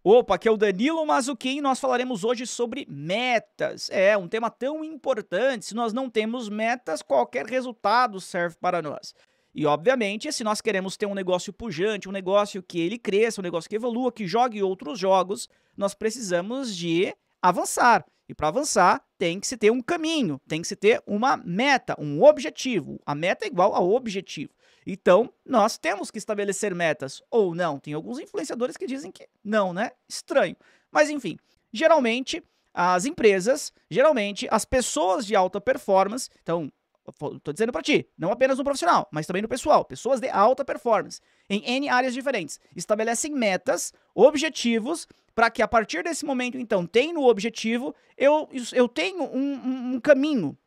Opa, aqui é o Danilo Mazzucchin e nós falaremos hoje sobre metas. É um tema tão importante. Se nós não temos metas, qualquer resultado serve para nós. E, obviamente, se nós queremos ter um negócio pujante, um negócio que ele cresça, um negócio que evolua, que jogue outros jogos, nós precisamos de avançar. E para avançar, tem que se ter um caminho, tem que se ter uma meta, um objetivo. A meta é igual ao objetivo. Então, nós temos que estabelecer metas, ou não. Tem alguns influenciadores que dizem que não, né? Estranho. Mas, enfim, geralmente, as empresas, geralmente, as pessoas de alta performance, então, estou dizendo para ti, não apenas no profissional, mas também no pessoal, pessoas de alta performance, em N áreas diferentes, estabelecem metas, objetivos, para que a partir desse momento, então, tendo o objetivo, eu tenho um caminho.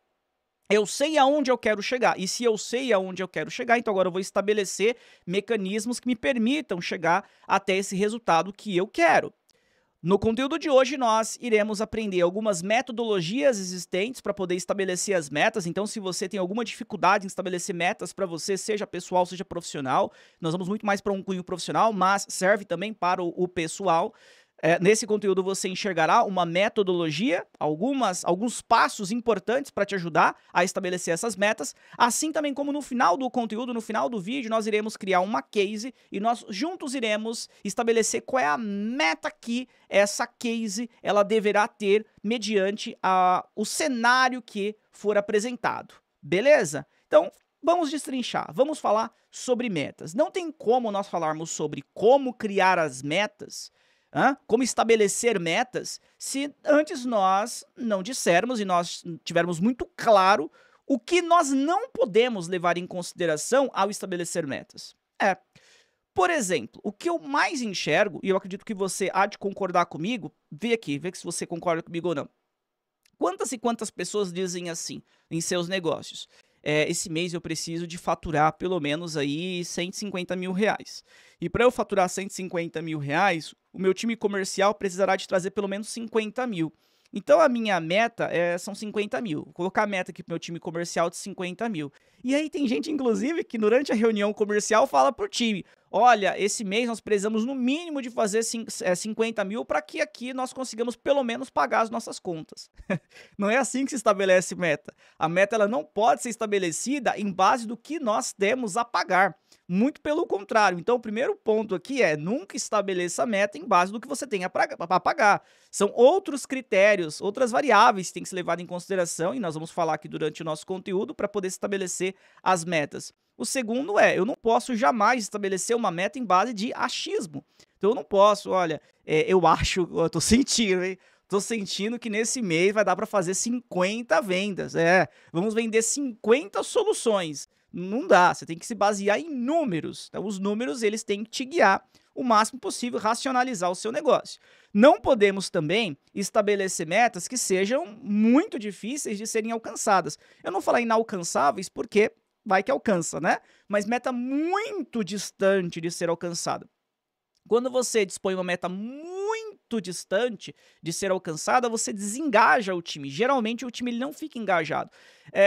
Eu sei aonde eu quero chegar, e se eu sei aonde eu quero chegar, então agora eu vou estabelecer mecanismos que me permitam chegar até esse resultado que eu quero. No conteúdo de hoje, nós iremos aprender algumas metodologias existentes para poder estabelecer as metas. Então, se você tem alguma dificuldade em estabelecer metas para você, seja pessoal, seja profissional, nós vamos muito mais para um cunho profissional, mas serve também para o pessoal. Nesse conteúdo você enxergará uma metodologia, alguns passos importantes para te ajudar a estabelecer essas metas, assim também como no final do conteúdo, no final do vídeo, nós iremos criar uma case e nós juntos iremos estabelecer qual é a meta que essa case ela deverá ter mediante o cenário que for apresentado, beleza? Então, vamos destrinchar, vamos falar sobre metas. Não tem como nós falarmos sobre como criar as metas, como estabelecer metas, se antes nós não dissermos e nós tivermos muito claro o que nós não podemos levar em consideração ao estabelecer metas. Por exemplo, o que eu mais enxergo, e eu acredito que você há de concordar comigo, vê aqui, vê se você concorda comigo ou não. Quantas e quantas pessoas dizem assim em seus negócios? Esse mês eu preciso de faturar pelo menos aí 150 mil reais. E para eu faturar 150 mil reais, o meu time comercial precisará de trazer pelo menos 50 mil. Então a minha meta são 50 mil. Vou colocar a meta aqui para o meu time comercial de 50 mil. E aí tem gente, inclusive, que durante a reunião comercial fala para o time: olha, esse mês nós precisamos no mínimo de fazer 50 mil para que aqui nós consigamos pelo menos pagar as nossas contas. Não é assim que se estabelece meta. A meta ela não pode ser estabelecida em base do que nós temos a pagar. Muito pelo contrário. Então, o primeiro ponto aqui é nunca estabeleça a meta em base do que você tenha para pagar. São outros critérios, outras variáveis que têm que ser levadas em consideração e nós vamos falar aqui durante o nosso conteúdo para poder estabelecer as metas. O segundo eu não posso jamais estabelecer uma meta em base de achismo. Então, eu não posso, olha, eu tô sentindo, hein? Tô sentindo que nesse mês vai dar para fazer 50 vendas. Vamos vender 50 soluções. Não dá, você tem que se basear em números. Então, os números, eles têm que te guiar o máximo possível, racionalizar o seu negócio. Não podemos também estabelecer metas que sejam muito difíceis de serem alcançadas. Eu não falo inalcançáveis porque vai que alcança, né? Mas meta muito distante de ser alcançada. Quando você dispõe uma meta muito distante de ser alcançada, você desengaja o time. Geralmente, o time ele não fica engajado.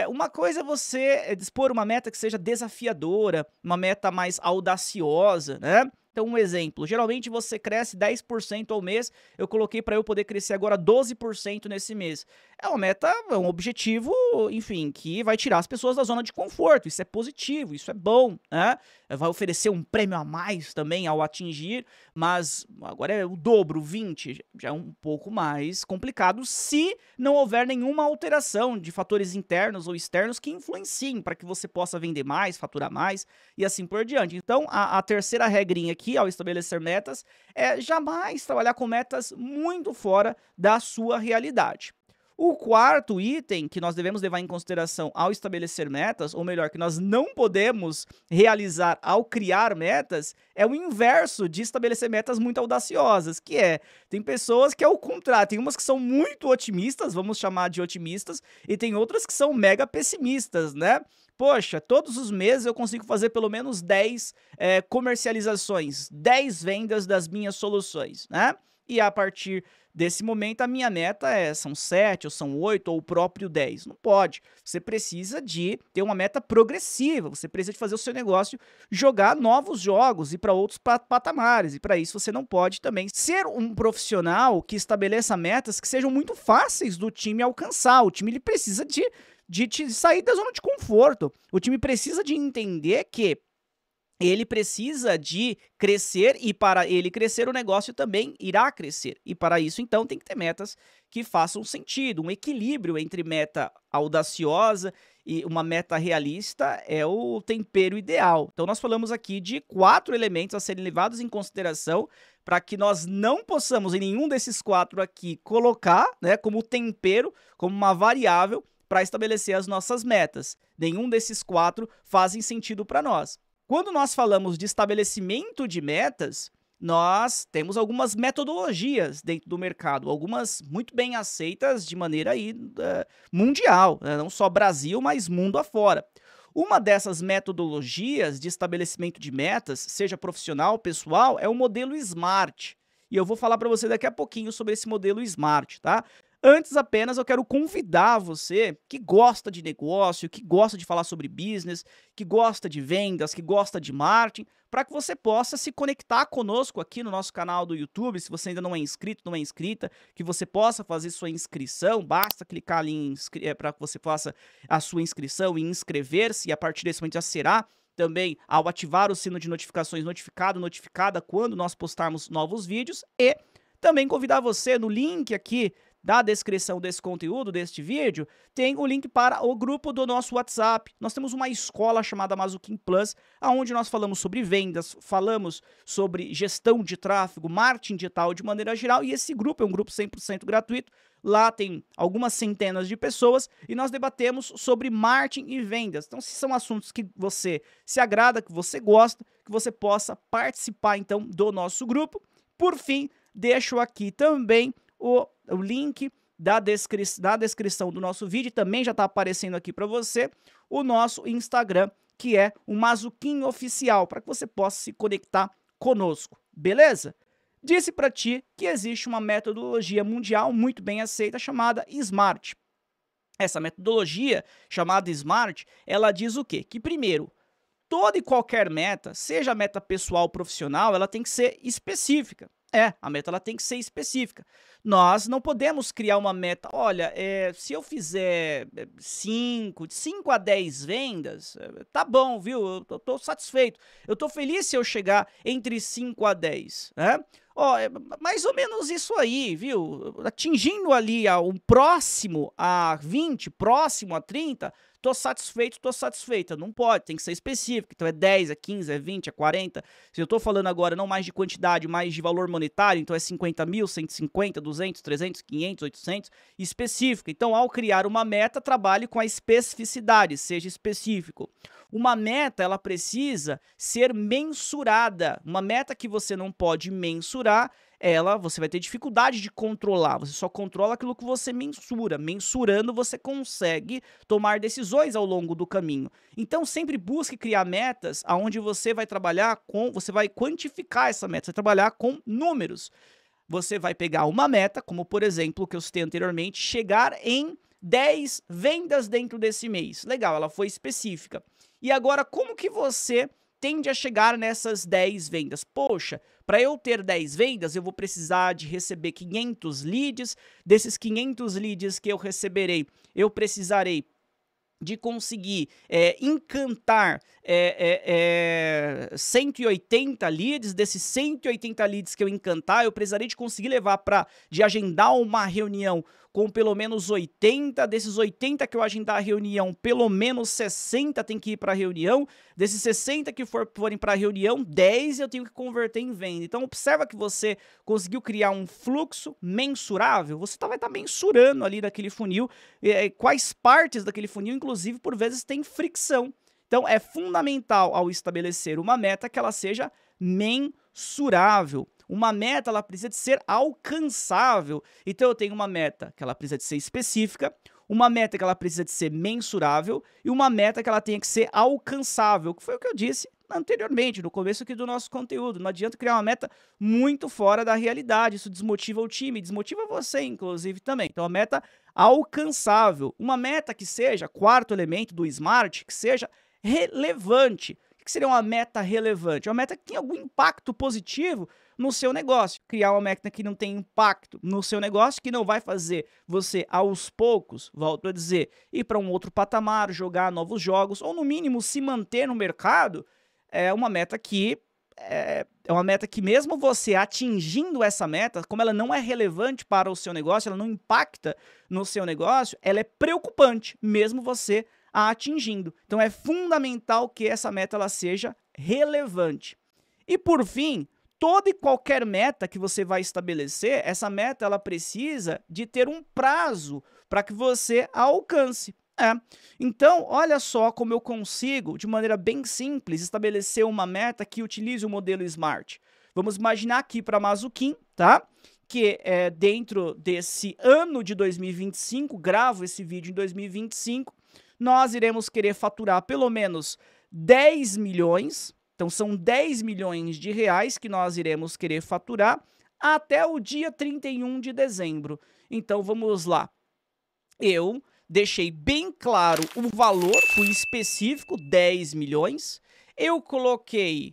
Uma coisa é você dispor uma meta que seja desafiadora, uma meta mais audaciosa, né? Então, um exemplo, geralmente você cresce 10% ao mês, eu coloquei para eu poder crescer agora 12% nesse mês. É uma meta, é um objetivo, enfim, que vai tirar as pessoas da zona de conforto, isso é positivo, isso é bom, né? Vai oferecer um prêmio a mais também ao atingir, mas agora é o dobro, 20, já é um pouco mais complicado se não houver nenhuma alteração de fatores internos ou externos que influenciem para que você possa vender mais, faturar mais e assim por diante. Então, a terceira regrinha aqui ao estabelecer metas é jamais trabalhar com metas muito fora da sua realidade. O quarto item que nós devemos levar em consideração ao estabelecer metas, ou melhor, que nós não podemos realizar ao criar metas, é o inverso de estabelecer metas muito audaciosas, tem pessoas que é o contrário, tem umas que são muito otimistas, vamos chamar de otimistas, e tem outras que são mega pessimistas, né? Poxa, todos os meses eu consigo fazer pelo menos 10 comercializações, 10 vendas das minhas soluções, né? e a partir desse momento a minha meta são 7, ou são 8, ou o próprio 10. Não pode. Você precisa de ter uma meta progressiva, você precisa de fazer o seu negócio jogar novos jogos e para outros patamares, e para isso você não pode também ser um profissional que estabeleça metas que sejam muito fáceis do time alcançar. O time ele precisa de sair da zona de conforto. O time precisa de entender que ele precisa de crescer e para ele crescer o negócio também irá crescer. E para isso então tem que ter metas que façam sentido, um equilíbrio entre meta audaciosa e uma meta realista é o tempero ideal. Então nós falamos aqui de 4 elementos a serem levados em consideração para que nós não possamos em nenhum desses 4 aqui colocar, né, como tempero, como uma variável para estabelecer as nossas metas. Nenhum desses 4 fazem sentido para nós. Quando nós falamos de estabelecimento de metas, nós temos algumas metodologias dentro do mercado, algumas muito bem aceitas de maneira mundial, né? Não só Brasil, mas mundo afora. Uma dessas metodologias de estabelecimento de metas, seja profissional, pessoal, é o modelo SMART. E eu vou falar para você daqui a pouquinho sobre esse modelo SMART, tá? Antes apenas eu quero convidar você que gosta de negócio, que gosta de falar sobre business, que gosta de vendas, que gosta de marketing, para que você possa se conectar conosco aqui no nosso canal do YouTube, se você ainda não é inscrito, não é inscrita, que você possa fazer sua inscrição, basta clicar ali para que você faça a sua inscrição e inscrever-se, e a partir desse momento já será também, ao ativar o sino de notificações, notificada quando nós postarmos novos vídeos, e também convidar você no link aqui da descrição desse conteúdo, deste vídeo, tem o link para o grupo do nosso WhatsApp. Nós temos uma escola chamada Mazuquim Plus, onde nós falamos sobre vendas, falamos sobre gestão de tráfego, marketing digital de maneira geral, e esse grupo é um grupo 100% gratuito. Lá tem algumas centenas de pessoas e nós debatemos sobre marketing e vendas. Então, se são assuntos que você se agrada, que você gosta, que você possa participar, então, do nosso grupo. Por fim, deixo aqui também o link da descrição do nosso vídeo, também já está aparecendo aqui para você, o nosso Instagram, que é o Mazuquim Oficial, para que você possa se conectar conosco, beleza? Disse para ti que existe uma metodologia mundial muito bem aceita chamada SMART. Essa metodologia chamada SMART, ela diz o quê? Que primeiro, toda e qualquer meta, seja meta pessoal ou profissional, ela tem que ser específica. A meta ela tem que ser específica. Nós não podemos criar uma meta, olha, se eu fizer de 5 a 10 vendas, tá bom, viu? Eu tô satisfeito. Eu tô feliz se eu chegar entre 5 a 10, né? Mais ou menos isso aí, viu? Atingindo ali um próximo a 20, próximo a 30, tô satisfeito, tô satisfeita. Não pode, tem que ser específico. Então é 10, é 15, é 20, é 40. Se eu tô falando agora não mais de quantidade, mais de valor monetário, então é 50 mil, 150, 200, 300, 500, 800, específico. Então, ao criar uma meta, trabalhe com a especificidade, seja específico. Uma meta, ela precisa ser mensurada. Uma meta que você não pode mensurar, você vai ter dificuldade de controlar. Você só controla aquilo que você mensura. Mensurando, você consegue tomar decisões ao longo do caminho. Então, sempre busque criar metas onde você vai trabalhar você vai quantificar essa meta, você vai trabalhar com números. Você vai pegar uma meta, como por exemplo, o que eu citei anteriormente, chegar em 10 vendas dentro desse mês. Legal, ela foi específica. E agora, como que você tende a chegar nessas 10 vendas? Poxa, para eu ter 10 vendas, eu vou precisar de receber 500 leads. Desses 500 leads que eu receberei, eu precisarei de conseguir encantar 180 leads. Desses 180 leads que eu encantar, eu precisaria de conseguir levar de agendar uma reunião com pelo menos 80, desses 80 que eu agendar a reunião, pelo menos 60 tem que ir para a reunião, desses 60 que forem para a reunião, 10 eu tenho que converter em venda. Então observa que você conseguiu criar um fluxo mensurável, você vai estar mensurando ali daquele funil, quais partes daquele funil, inclusive por vezes tem fricção. Então é fundamental ao estabelecer uma meta que ela seja mensurável. Uma meta, ela precisa de ser alcançável. Então eu tenho uma meta que ela precisa de ser específica, uma meta que ela precisa de ser mensurável e uma meta que ela tenha que ser alcançável, que foi o que eu disse anteriormente, no começo aqui do nosso conteúdo. Não adianta criar uma meta muito fora da realidade, isso desmotiva o time, desmotiva você, inclusive, também. Então, a meta alcançável, uma meta que seja, quarto elemento do SMART, que seja relevante. O que seria uma meta relevante? Uma meta que tem algum impacto positivo no seu negócio. Criar uma meta que não tem impacto no seu negócio, que não vai fazer você, aos poucos, volto a dizer, ir para um outro patamar, jogar novos jogos, ou no mínimo se manter no mercado, é uma meta que mesmo você atingindo essa meta, como ela não é relevante para o seu negócio, ela não impacta no seu negócio, ela é preocupante, mesmo você a atingindo. Então é fundamental que essa meta ela seja relevante. E por fim, toda e qualquer meta que você vai estabelecer, essa meta ela precisa de ter um prazo para que você a alcance. Então, olha só como eu consigo, de maneira bem simples, estabelecer uma meta que utilize o modelo SMART. Vamos imaginar aqui para Mazuquim, tá? Que dentro desse ano de 2025, gravo esse vídeo em 2025, nós iremos querer faturar pelo menos 10 milhões, então são 10 milhões de reais que nós iremos querer faturar até o dia 31 de dezembro. Então, vamos lá. Eu deixei bem claro o valor, fui específico, 10 milhões. Eu coloquei,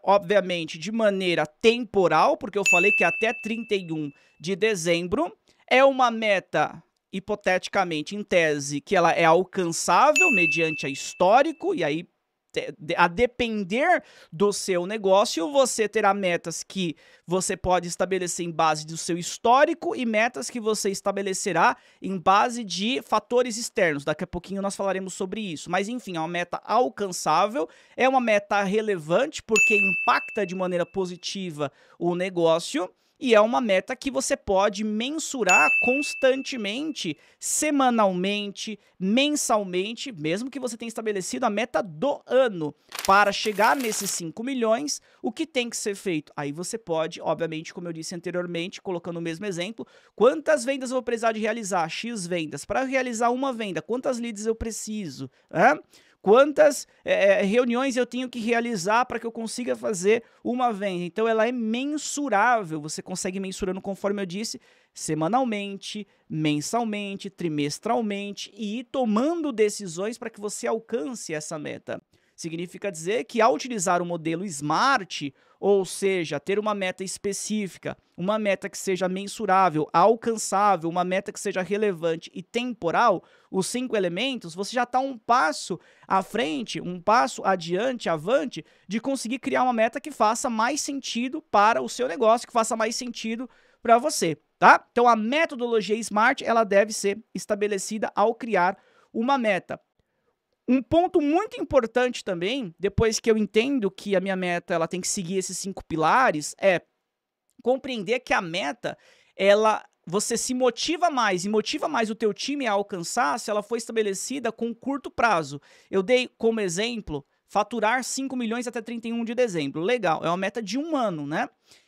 obviamente, de maneira temporal, porque eu falei que até 31 de dezembro é uma meta, hipoteticamente, em tese, que ela é alcançável mediante a histórico, e aí, a depender do seu negócio, você terá metas que você pode estabelecer em base do seu histórico e metas que você estabelecerá em base de fatores externos. Daqui a pouquinho nós falaremos sobre isso. Mas, enfim, é uma meta alcançável, é uma meta relevante porque impacta de maneira positiva o negócio. E é uma meta que você pode mensurar constantemente, semanalmente, mensalmente, mesmo que você tenha estabelecido a meta do ano. Para chegar nesses 5 milhões, o que tem que ser feito? Aí você pode, obviamente, como eu disse anteriormente, colocando o mesmo exemplo, quantas vendas eu vou precisar de realizar? X vendas. Para realizar uma venda, quantas leads eu preciso? Quantas reuniões eu tenho que realizar para que eu consiga fazer uma venda? Então, ela é mensurável, você consegue mensurando, conforme eu disse, semanalmente, mensalmente, trimestralmente e ir tomando decisões para que você alcance essa meta. Significa dizer que ao utilizar o modelo SMART, ou seja, ter uma meta específica, uma meta que seja mensurável, alcançável, uma meta que seja relevante e temporal, os 5 elementos, você já está um passo à frente, um passo adiante, avante, de conseguir criar uma meta que faça mais sentido para o seu negócio, que faça mais sentido para você, tá? Então, a metodologia SMART, ela deve ser estabelecida ao criar uma meta. Um ponto muito importante também, depois que eu entendo que a minha meta ela tem que seguir esses 5 pilares, é compreender que a meta, você se motiva mais e motiva mais o teu time a alcançar se ela for estabelecida com curto prazo. Eu dei como exemplo, faturar 5 milhões até 31 de dezembro. Legal, é uma meta de 1 ano, né?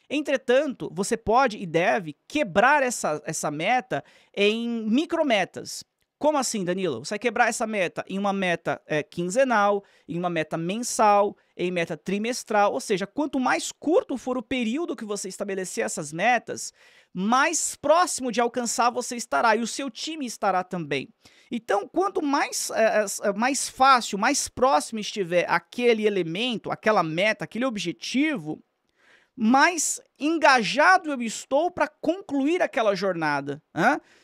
Entretanto, você pode e deve quebrar essa meta em micrometas. Como assim, Danilo? Você vai quebrar essa meta em uma meta quinzenal, em uma meta mensal, em meta trimestral, ou seja, quanto mais curto for o período que você estabelecer essas metas, mais próximo de alcançar você estará e o seu time estará também. Então, quanto mais fácil, mais próximo estiver aquele elemento, aquela meta, aquele objetivo, mais engajado eu estou para concluir aquela jornada.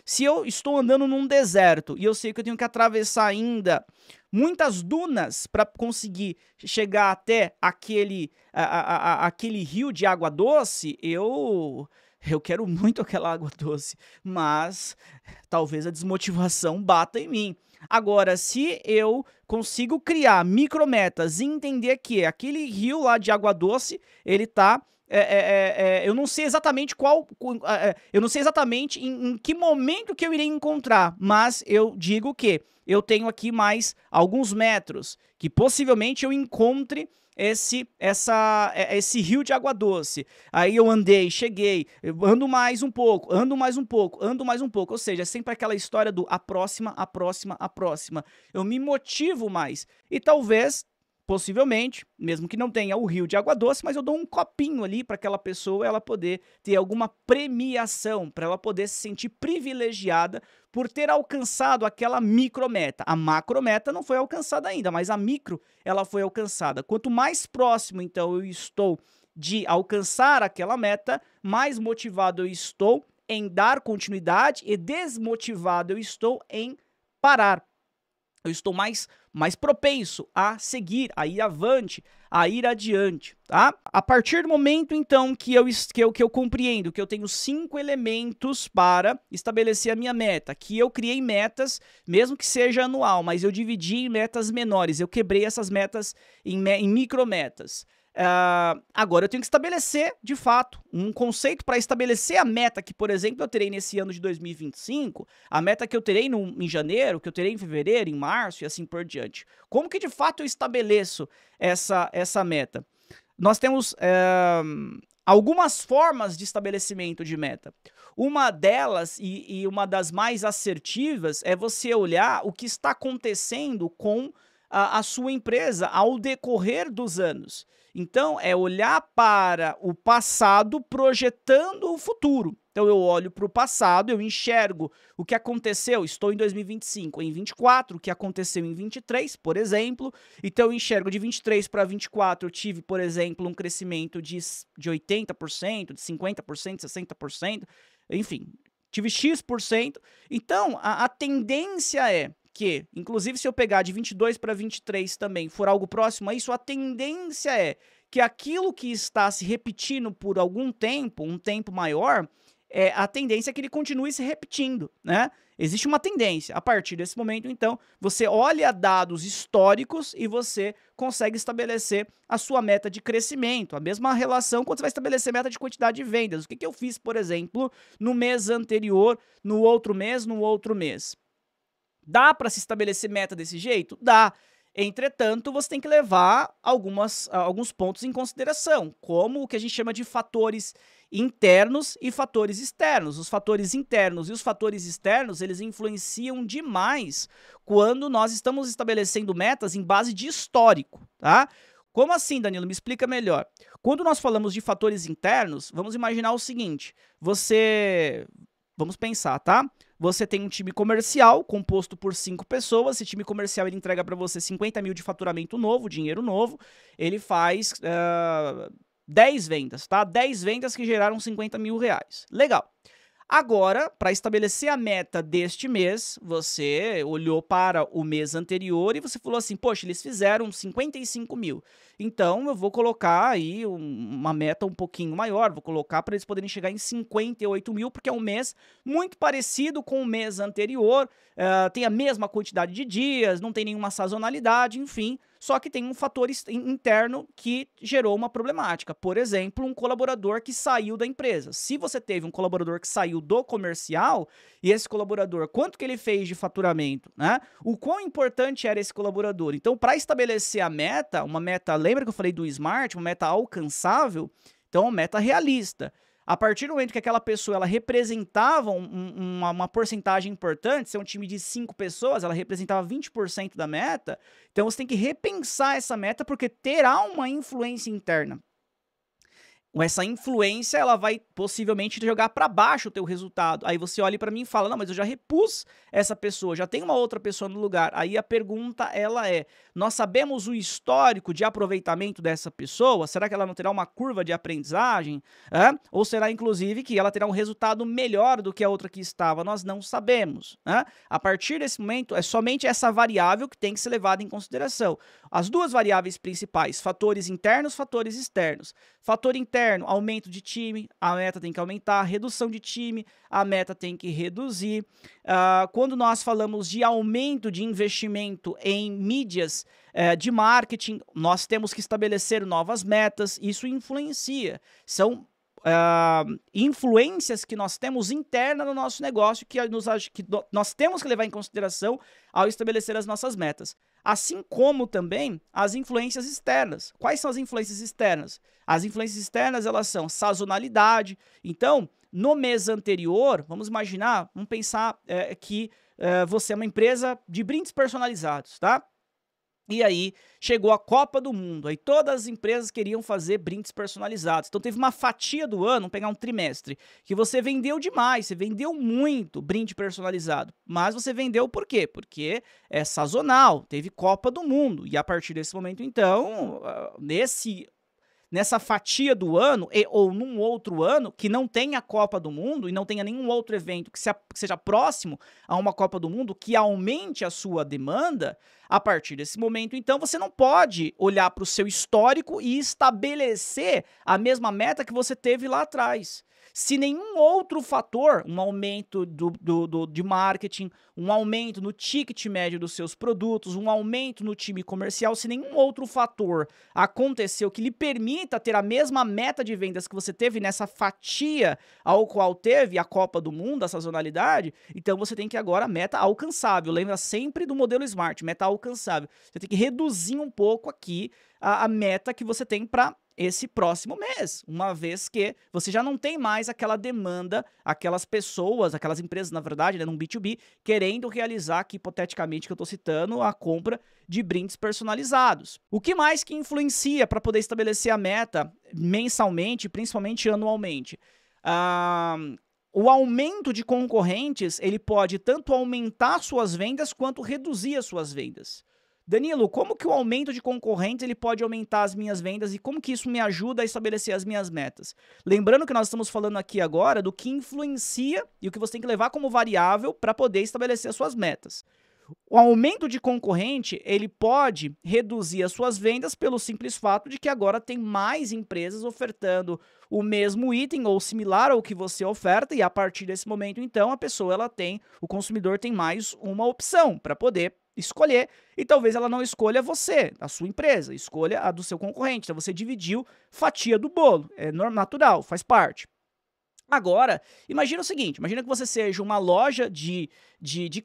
Se eu estou andando num deserto e eu sei que eu tenho que atravessar ainda muitas dunas para conseguir chegar até aquele rio de água doce, eu quero muito aquela água doce, mas talvez a desmotivação bata em mim. Agora, se eu consigo criar micrometas e entender que aquele rio lá de água doce, ele está eu não sei exatamente eu não sei exatamente em que momento que eu irei encontrar, mas eu digo que eu tenho aqui mais alguns metros, que possivelmente eu encontre esse rio de água doce. Aí eu andei, cheguei, eu ando mais um pouco, ando mais um pouco, ando mais um pouco. Ou seja, é sempre aquela história do a próxima, a próxima, a próxima. Eu me motivo mais. E talvez possivelmente, mesmo que não tenha o rio de água doce, mas eu dou um copinho ali para aquela pessoa ela poder ter alguma premiação, para ela poder se sentir privilegiada por ter alcançado aquela micrometa. A macrometa não foi alcançada ainda, mas a micro ela foi alcançada. Quanto mais próximo, então, eu estou de alcançar aquela meta, mais motivado eu estou em dar continuidade e desmotivado eu estou em parar. Eu estou mais propenso a seguir, a ir avante, a ir adiante, tá? A partir do momento, então, que eu compreendo que eu tenho 5 elementos para estabelecer a minha meta, que eu criei metas, mesmo que seja anual, mas eu dividi em metas menores, eu quebrei essas metas em micrometas. Agora eu tenho que estabelecer, de fato, um conceito para estabelecer a meta que, por exemplo, eu terei nesse ano de 2025, a meta que eu terei em janeiro, que eu terei em fevereiro, em março e assim por diante. Como que, de fato, eu estabeleço essa meta? Nós temos algumas formas de estabelecimento de meta. Uma delas, e uma das mais assertivas, é você olhar o que está acontecendo com a sua empresa ao decorrer dos anos. Então, é olhar para o passado projetando o futuro. Então, eu olho para o passado, eu enxergo o que aconteceu, estou em 2025, em 24, o que aconteceu em 23, por exemplo. Então, eu enxergo de 23 para 24, eu tive, por exemplo, um crescimento de 80%, de 50%, 60%, enfim, tive X%. Então, a tendência é que, inclusive se eu pegar de 22 para 23 também, for algo próximo a isso, a tendência é que aquilo que está se repetindo por algum tempo, um tempo maior, a tendência é que ele continue se repetindo, né? Existe uma tendência. A partir desse momento, então, você olha dados históricos e você consegue estabelecer a sua meta de crescimento. A mesma relação quando você vai estabelecer meta de quantidade de vendas. O que eu fiz, por exemplo, no mês anterior, no outro mês, no outro mês? Dá para se estabelecer meta desse jeito? Dá. Entretanto, você tem que levar alguns pontos em consideração, como o que a gente chama de fatores internos e fatores externos. Os fatores internos e os fatores externos, eles influenciam demais quando nós estamos estabelecendo metas em base de histórico, tá? Como assim, Danilo? Me explica melhor. Quando nós falamos de fatores internos, vamos imaginar o seguinte, vamos pensar, tá? Você tem um time comercial composto por 5 pessoas. Esse time comercial ele entrega para você 50 mil de faturamento novo, dinheiro novo. Ele faz 10 vendas, tá? 10 vendas que geraram 50 mil reais. Legal. Agora, para estabelecer a meta deste mês, você olhou para o mês anterior e você falou assim, poxa, eles fizeram 55 mil. Então, eu vou colocar aí uma meta um pouquinho maior, vou colocar para eles poderem chegar em 58 mil, porque é um mês muito parecido com o mês anterior, tem a mesma quantidade de dias, não tem nenhuma sazonalidade, enfim, só que tem um fator interno que gerou uma problemática. Por exemplo, um colaborador que saiu da empresa. Se você teve um colaborador que saiu do comercial, e esse colaborador, quanto que ele fez de faturamento, né? O quão importante era esse colaborador? Então, para estabelecer a meta, uma meta, lembra que eu falei do SMART, uma meta alcançável? Então, uma meta realista. A partir do momento que aquela pessoa ela representava uma porcentagem importante, se é um time de 5 pessoas, ela representava 20% da meta, então você tem que repensar essa meta porque terá uma influência interna. Essa influência ela vai possivelmente jogar para baixo o teu resultado. Aí você olha para mim e fala, não, mas eu já repus essa pessoa, já tem uma outra pessoa no lugar. Aí a pergunta ela é, nós sabemos o histórico de aproveitamento dessa pessoa? Será que ela não terá uma curva de aprendizagem? Ou será inclusive que ela terá um resultado melhor do que a outra que estava? Nós não sabemos. A partir desse momento é somente essa variável que tem que ser levada em consideração. As duas variáveis principais, fatores internos, fatores externos. Fator interno, aumento de time, a meta tem que aumentar, redução de time, a meta tem que reduzir. Quando nós falamos de aumento de investimento em mídias de marketing, nós temos que estabelecer novas metas, isso influencia. São influências que nós temos interna no nosso negócio que nós temos que levar em consideração ao estabelecer as nossas metas. Assim como também as influências externas. Quais são as influências externas? As influências externas, elas são sazonalidade. Então, no mês anterior, vamos pensar que você é uma empresa de brindes personalizados, tá? E aí chegou a Copa do Mundo, aí todas as empresas queriam fazer brindes personalizados. Então teve uma fatia do ano, vamos pegar um trimestre, que você vendeu demais, você vendeu muito brinde personalizado. Mas você vendeu por quê? Porque é sazonal, teve Copa do Mundo. E a partir desse momento, então, nessa fatia do ano ou num outro ano que não tenha Copa do Mundo e não tenha nenhum outro evento que seja próximo a uma Copa do Mundo que aumente a sua demanda, a partir desse momento, então, você não pode olhar para o seu histórico e estabelecer a mesma meta que você teve lá atrás. Se nenhum outro fator, um aumento de marketing, um aumento no ticket médio dos seus produtos, um aumento no time comercial, se nenhum outro fator aconteceu que lhe permita ter a mesma meta de vendas que você teve nessa fatia ao qual teve a Copa do Mundo, a sazonalidade, então você tem que agora meta alcançável. Lembra sempre do modelo Smart, meta alcançável. Você tem que reduzir um pouco aqui a meta que você tem para esse próximo mês, uma vez que você já não tem mais aquela demanda, aquelas pessoas, aquelas empresas, na verdade, né, num B2B, querendo realizar aqui, hipoteticamente, que eu estou citando, a compra de brindes personalizados. O que mais que influencia para poder estabelecer a meta mensalmente, principalmente anualmente? O aumento de concorrentes, ele pode tanto aumentar suas vendas quanto reduzir as suas vendas. Danilo, como que o aumento de concorrentes ele pode aumentar as minhas vendas e como que isso me ajuda a estabelecer as minhas metas? Lembrando que nós estamos falando aqui agora do que influencia e o que você tem que levar como variável para poder estabelecer as suas metas. O aumento de concorrente, ele pode reduzir as suas vendas pelo simples fato de que agora tem mais empresas ofertando o mesmo item ou similar ao que você oferta e a partir desse momento, então, o consumidor tem mais uma opção para poder escolher e talvez ela não escolha você, a sua empresa, escolha a do seu concorrente. Então você dividiu fatia do bolo, é natural, faz parte. Agora, imagina o seguinte, imagina que você seja uma loja de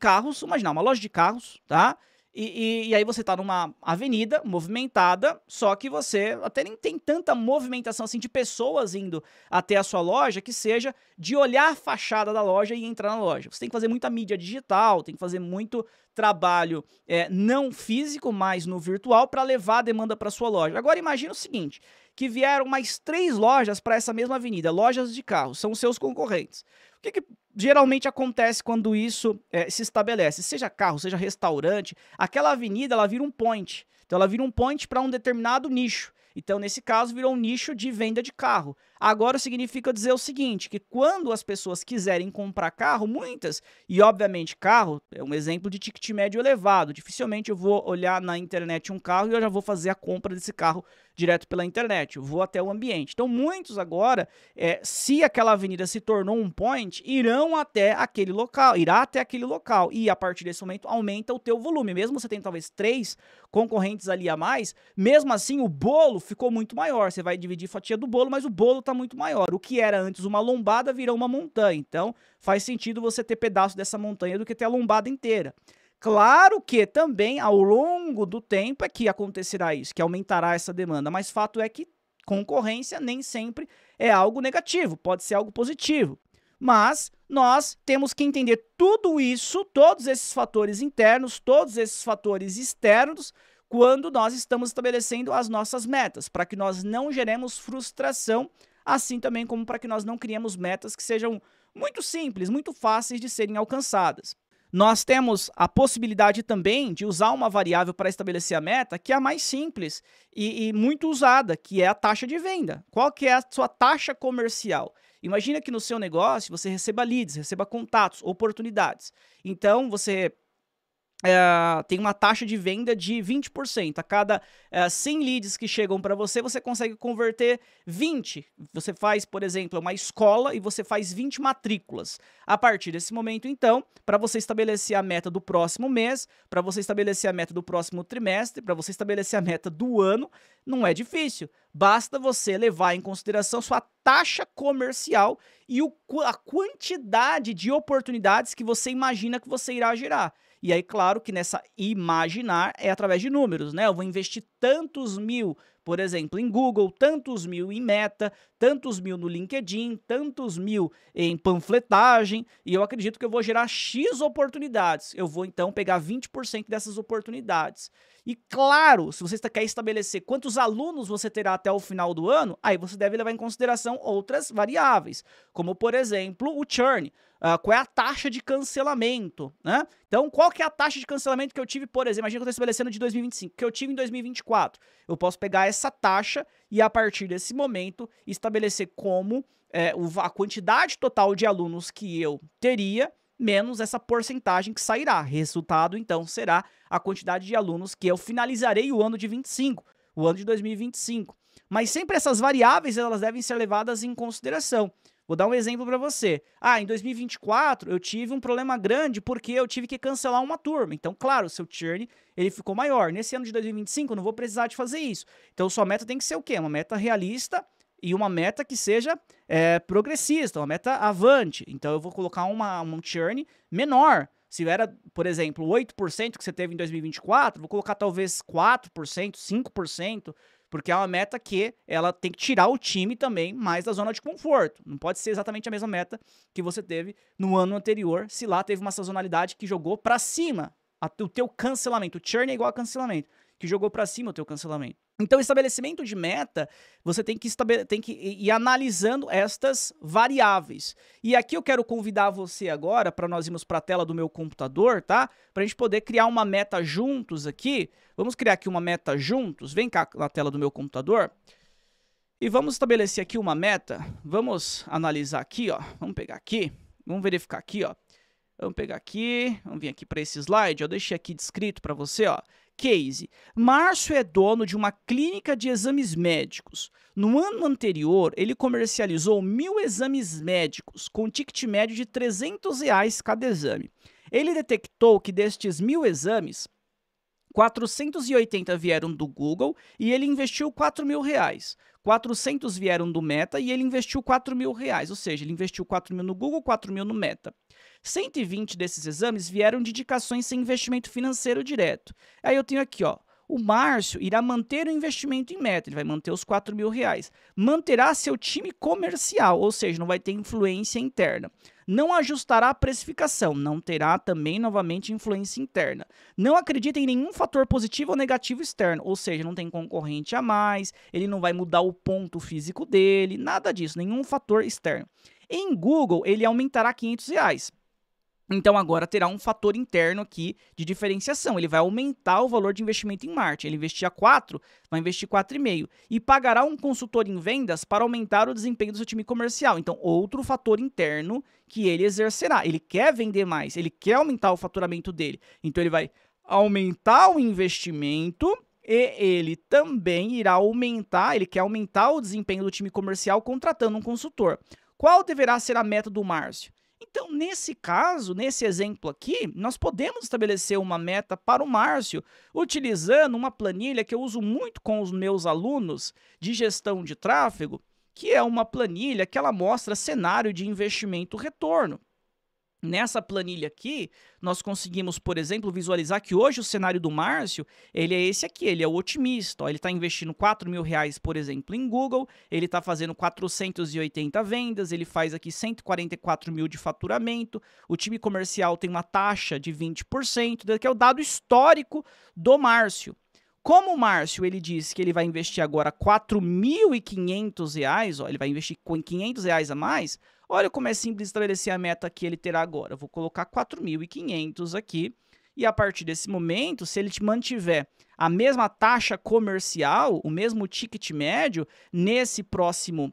carros, imagina, uma loja de carros, tá? E aí você tá numa avenida movimentada, só que você até nem tem tanta movimentação assim de pessoas indo até a sua loja que seja de olhar a fachada da loja e entrar na loja. Você tem que fazer muita mídia digital, tem que fazer muito trabalho não físico, mas no virtual para levar a demanda para sua loja. Agora imagina o seguinte, que vieram mais 3 lojas para essa mesma avenida, lojas de carros, são os seus concorrentes. O que geralmente acontece quando isso se estabelece? Seja carro, seja restaurante, aquela avenida ela vira um point. Então ela vira um point para um determinado nicho. Então, nesse caso, virou um nicho de venda de carro. Agora, significa dizer o seguinte, que quando as pessoas quiserem comprar carro, muitas, e obviamente carro é um exemplo de ticket médio elevado, dificilmente eu vou olhar na internet um carro e eu já vou fazer a compra desse carro direto pela internet, eu vou até o ambiente. Então, muitos agora, se aquela avenida se tornou um point, irá até aquele local, e a partir desse momento aumenta o teu volume. Mesmo você tendo talvez 3 concorrentes ali a mais, mesmo assim o bolo ficou muito maior. Você vai dividir fatia do bolo, mas o bolo está muito maior. O que era antes uma lombada virou uma montanha. Então, faz sentido você ter pedaço dessa montanha do que ter a lombada inteira. Claro que também ao longo do tempo é que acontecerá isso, que aumentará essa demanda, mas fato é que concorrência nem sempre é algo negativo, pode ser algo positivo. Mas nós temos que entender tudo isso, todos esses fatores internos, todos esses fatores externos, quando nós estamos estabelecendo as nossas metas, para que nós não geremos frustração, assim também como para que nós não criemos metas que sejam muito simples, muito fáceis de serem alcançadas. Nós temos a possibilidade também de usar uma variável para estabelecer a meta, que é a mais simples e muito usada, que é a taxa de venda. Qual que é a sua taxa comercial? Imagina que no seu negócio você receba leads, receba contatos, oportunidades. Então, você tem uma taxa de venda de 20%. A cada 100 leads que chegam para você, você consegue converter 20. Você faz, por exemplo, uma escola e você faz 20 matrículas. A partir desse momento, então, para você estabelecer a meta do próximo mês, para você estabelecer a meta do próximo trimestre, para você estabelecer a meta do ano, não é difícil. Basta você levar em consideração sua taxa comercial e a quantidade de oportunidades que você imagina que você irá gerar. E aí, claro que nessa imaginar é através de números, né? Eu vou investir tantos mil Por exemplo, em Google, tantos mil em Meta, tantos mil no LinkedIn, tantos mil em panfletagem, e eu acredito que eu vou gerar X oportunidades. Eu vou então pegar 20% dessas oportunidades. E claro, se você quer estabelecer quantos alunos você terá até o final do ano, aí você deve levar em consideração outras variáveis, como por exemplo o churn. Qual é a taxa de cancelamento, né? Então, qual que é a taxa de cancelamento que eu tive, por exemplo, imagina que eu estou estabelecendo de 2025, que eu tive em 2024. Eu posso pegar essa taxa e, a partir desse momento, estabelecer como a quantidade total de alunos que eu teria, menos essa porcentagem que sairá. Resultado, então, será a quantidade de alunos que eu finalizarei o ano de 25, o ano de 2025. Mas sempre essas variáveis, elas devem ser levadas em consideração. Vou dar um exemplo para você. Em 2024 eu tive um problema grande porque eu tive que cancelar uma turma. Então, claro, o seu churn ele ficou maior. Nesse ano de 2025 eu não vou precisar de fazer isso. Então, sua meta tem que ser o quê? Uma meta realista e uma meta que seja progressista, uma meta avante. Então, eu vou colocar um churn menor. Se era, por exemplo, 8% que você teve em 2024, vou colocar talvez 4%, 5%, porque é uma meta que ela tem que tirar o time também mais da zona de conforto. Não pode ser exatamente a mesma meta que você teve no ano anterior, se lá teve uma sazonalidade que jogou para cima o teu cancelamento. O churn é igual a cancelamento, que jogou para cima o teu cancelamento. Então, estabelecimento de meta, você tem que ir analisando estas variáveis. E aqui eu quero convidar você agora, para nós irmos para a tela do meu computador, tá? Para a gente poder criar uma meta juntos aqui. Vamos criar aqui uma meta juntos. Vem cá na tela do meu computador. E vamos estabelecer aqui uma meta. Vamos analisar aqui, ó. Vamos pegar aqui. Vamos verificar aqui, ó. Vamos pegar aqui. Vamos vir aqui para esse slide. Eu deixei aqui descrito para você, ó. Case. Márcio é dono de uma clínica de exames médicos. No ano anterior, ele comercializou 1.000 exames médicos, com ticket médio de R$300 cada exame. Ele detectou que destes 1.000 exames, 480 vieram do Google e ele investiu R$4.000. 400 vieram do Meta e ele investiu R$4.000, ou seja, ele investiu 4.000 no Google, 4.000 no Meta. 120 desses exames vieram de indicações sem investimento financeiro direto. Aí eu tenho aqui, ó, o Márcio irá manter o investimento em Meta, ele vai manter os R$4.000. Manterá seu time comercial, ou seja, não vai ter influência interna. Não ajustará a precificação, não terá também novamente influência interna. Não acredita em nenhum fator positivo ou negativo externo, ou seja, não tem concorrente a mais, ele não vai mudar o ponto físico dele, nada disso, nenhum fator externo. Em Google, ele aumentará R$500. Então, agora terá um fator interno aqui de diferenciação. Ele vai aumentar o valor de investimento em marketing. Ele investia 4, vai investir 4,5. E pagará um consultor em vendas para aumentar o desempenho do seu time comercial. Então, outro fator interno que ele exercerá. Ele quer vender mais, ele quer aumentar o faturamento dele. Então, ele vai aumentar o investimento e ele também irá aumentar, ele quer aumentar o desempenho do time comercial contratando um consultor. Qual deverá ser a meta do Márcio? Então, nesse caso, nesse exemplo aqui, nós podemos estabelecer uma meta para o Márcio utilizando uma planilha que eu uso muito com os meus alunos de gestão de tráfego, que é uma planilha que ela mostra cenário de investimento-retorno. Nessa planilha aqui, nós conseguimos, por exemplo, visualizar que hoje o cenário do Márcio, ele é esse aqui, ele é o otimista. Ó, ele está investindo R$4.000, por exemplo, em Google, ele está fazendo 480 vendas, ele faz aqui 144 mil de faturamento, o time comercial tem uma taxa de 20%, que é o dado histórico do Márcio. Como o Márcio, ele disse que ele vai investir agora R$4.500, ele vai investir com R$500 a mais, olha como é simples estabelecer a meta que ele terá agora. Eu vou colocar 4.500 aqui e a partir desse momento, se ele te mantiver a mesma taxa comercial, o mesmo ticket médio, nesse próximo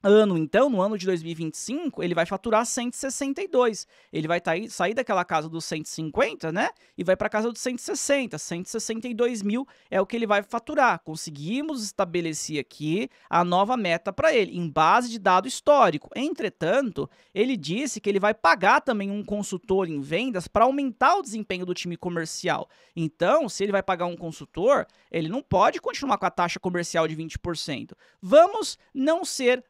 ano, então, no ano de 2025, ele vai faturar 162. Ele vai sair daquela casa dos 150, né? E vai para a casa dos 160. 162 mil é o que ele vai faturar. Conseguimos estabelecer aqui a nova meta para ele, em base de dado histórico. Entretanto, ele disse que ele vai pagar também um consultor em vendas para aumentar o desempenho do time comercial. Então, se ele vai pagar um consultor, ele não pode continuar com a taxa comercial de 20%. Vamos não ser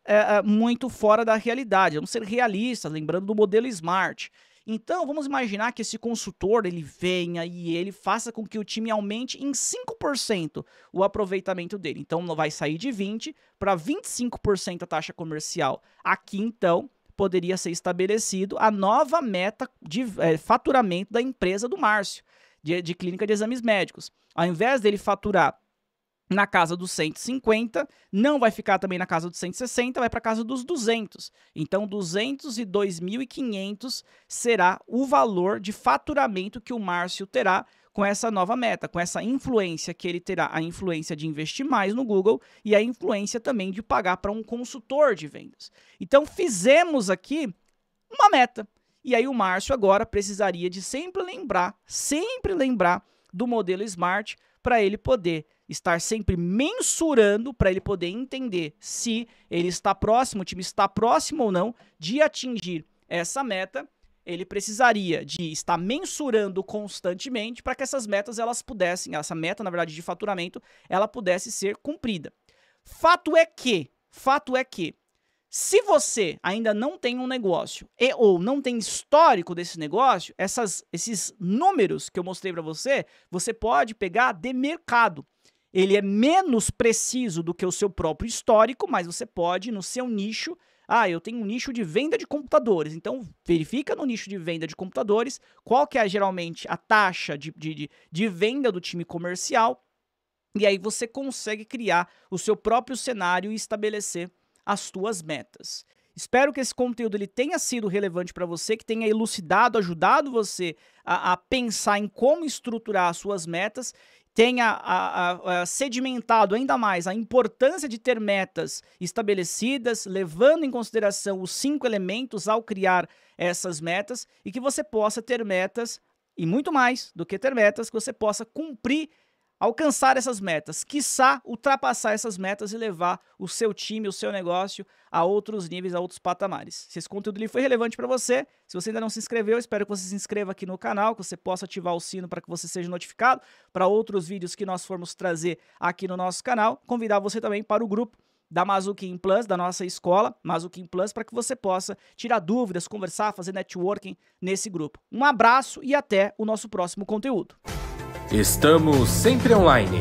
muito fora da realidade, vamos ser realistas, lembrando do modelo SMART. Então, vamos imaginar que esse consultor, ele venha e ele faça com que o time aumente em 5% o aproveitamento dele. Então, vai sair de 20% para 25% a taxa comercial. Aqui, então, poderia ser estabelecido a nova meta de faturamento da empresa do Márcio, de clínica de exames médicos. Ao invés dele faturar na casa dos 150, não vai ficar também na casa dos 160, vai para a casa dos 200. Então, 202.500 será o valor de faturamento que o Márcio terá com essa nova meta, com essa influência que ele terá, a influência de investir mais no Google e a influência também de pagar para um consultor de vendas. Então, fizemos aqui uma meta. E aí o Márcio agora precisaria de sempre lembrar do modelo Smart para ele poder estar sempre mensurando, para ele poder entender se ele está próximo, o time está próximo ou não de atingir essa meta. Ele precisaria de estar mensurando constantemente para que essas metas elas pudessem, essa meta, na verdade, de faturamento, ela pudesse ser cumprida. Fato é que, se você ainda não tem um negócio ou não tem histórico desse negócio, esses números que eu mostrei para você, você pode pegar de mercado. Ele é menos preciso do que o seu próprio histórico, mas você pode, no seu nicho, eu tenho um nicho de venda de computadores, então verifica no nicho de venda de computadores qual que é geralmente a taxa de venda do time comercial, e aí você consegue criar o seu próprio cenário e estabelecer as suas metas. Espero que esse conteúdo ele tenha sido relevante para você, que tenha elucidado, ajudado você a pensar em como estruturar as suas metas, tenha sedimentado ainda mais a importância de ter metas estabelecidas, levando em consideração os 5 elementos ao criar essas metas, e que você possa ter metas, e muito mais do que ter metas, que você possa cumprir, alcançar essas metas, quiçá ultrapassar essas metas e levar o seu time, o seu negócio a outros níveis, a outros patamares. Se esse conteúdo ali foi relevante para você, se você ainda não se inscreveu, espero que você se inscreva aqui no canal, que você possa ativar o sino para que você seja notificado para outros vídeos que nós formos trazer aqui no nosso canal. Convidar você também para o grupo da Mazuquim Plus, da nossa escola, Mazuquim Plus, para que você possa tirar dúvidas, conversar, fazer networking nesse grupo. Um abraço e até o nosso próximo conteúdo. Estamos sempre online.